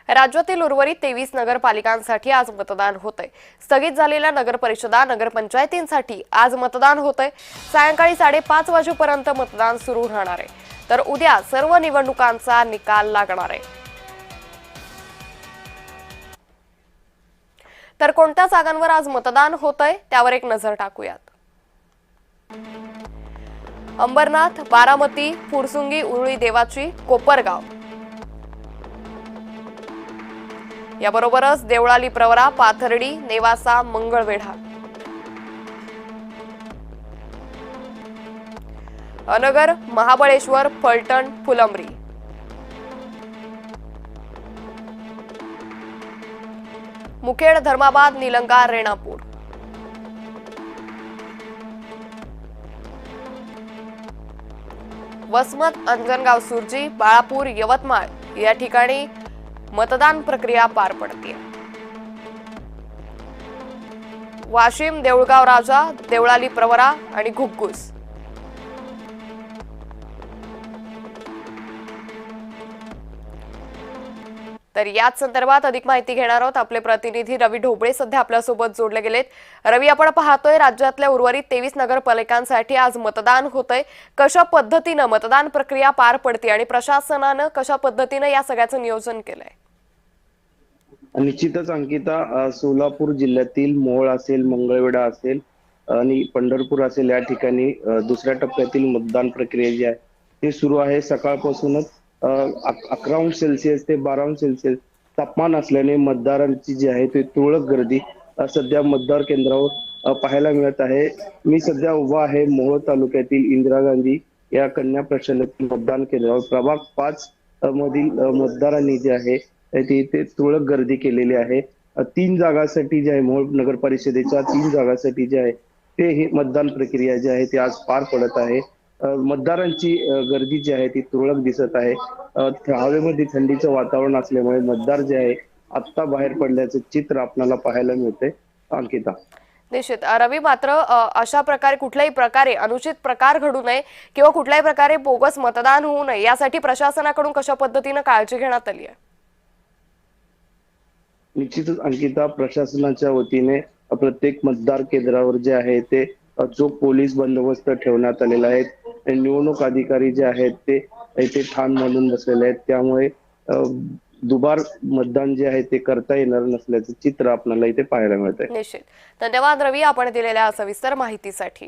राज्यातील उर्वरित 23 नगरपालिकांसाठी आज मतदान होतंय। स्थगित झालेल्या नगरपरिषदा नगरपंचायतींसाठी आज मतदान होतंय। सायंकाळी 5:30 वाजेपर्यंत मतदान सुरू राहणार आहे, तर उद्या सर्व निवडणुकांचा निकाल लागणार आहे। तर कोणत्या जागांवर आज मतदान होतंय त्यावर एक नजर टाकूयात। अंबरनाथ, बारामती, फुरसुंगी, उरुळी देवाची, कोपरगाव, याबरोबरच देवळाली प्रवरा, पाथर्डी, नेवासा, मंगळवेढा, अनगर, महाबळेश्वर, फलटण, फुलंब्री, मुखेड, धर्माबाद, निलंगा, रेणापूर, वसमत, अंजनगाव, सुरजी, बाळापूर, यवतमाळ या ठिकाणी मतदान प्रक्रिया पार पडते। वाशिम, देऊळगाव राजा, देवळाली प्रवरा आणि घुग्गुस, तर याच संदर्भात अधिक माहिती घेणार आहोत। आपले प्रतिनिधी रवी ढोबळे सध्या आपल्यासोबत जोडले गेलेत। रवी, आपण पाहतोय राज्यातल्या उर्वरित 23 नगरपालिकांसाठी आज मतदान होतंय। कशा पद्धतीने मतदान प्रक्रिया पार पडते आणि प्रशासनाने कशा पद्धतीने या सगळ्याचं नियोजन केलंय? निश्चितच अंकिता, सोलापूर जिल्ह्यातील मोहोळ असेल, मंगळवेढा असेल आणि पंढरपूर असेल या ठिकाणी दुसऱ्या टप्प्यातील मतदान प्रक्रिया जी आहे ती सुरू आहे। सकाळपासूनच 11°C ते 12°C तापमान असल्याने मतदारांची जी आहे ती तुरळक गर्दी सध्या मतदार केंद्रावर पाहायला मिळत आहे। मी सध्या उभा आहे मोहोळ तालुक्यातील इंदिरा गांधी या कन्या प्रशालेतील मतदान केंद्रावर। प्रभाग 5 मधील मतदारांनी जे आहे इथे तुरळक गर्दी केलेली आहे। 3 जागांसाठी जे आहे मोहोळ नगर परिषदेच्या 3 जागांसाठी जे आहे ते ही मतदान प्रक्रिया जी आहे ती आज पार पडत आहे। मतदारांची गर्दी जी आहे ती तुरळक दिसत आहे। हवेमध्ये थंडीचं वातावरण असल्यामुळे मतदार जे आहे आत्ता बाहेर पडल्याचं चित्र आपल्याला पाहायला मिळते। अंकिता, निश्चित रवी, मात्र अशा प्रकारे कुठल्याही प्रकारे अनुचित प्रकार घडू नये किंवा कुठल्याही प्रकारे बोगस मतदान होऊ नये यासाठी प्रशासनाकडून कशा पद्धतीने काळजी घेण्यात आली आहे? निश्चितच अंकिता, प्रशासनाच्या वतीने प्रत्येक मतदार केंद्रावर जे आहे ते चोख पोलीस बंदोबस्त ठेवण्यात आलेला आहे। निवडणूक अधिकारी जे आहेत ते इथे ठाण मांडून बसलेले आहेत, त्यामुळे दुबार मतदान जे आहे ते करता येणार नसल्याचं चित्र आपल्याला इथे पाहायला मिळत आहे। निश्चित, धन्यवाद रवी, आपण दिलेल्या सविस्तर माहितीसाठी।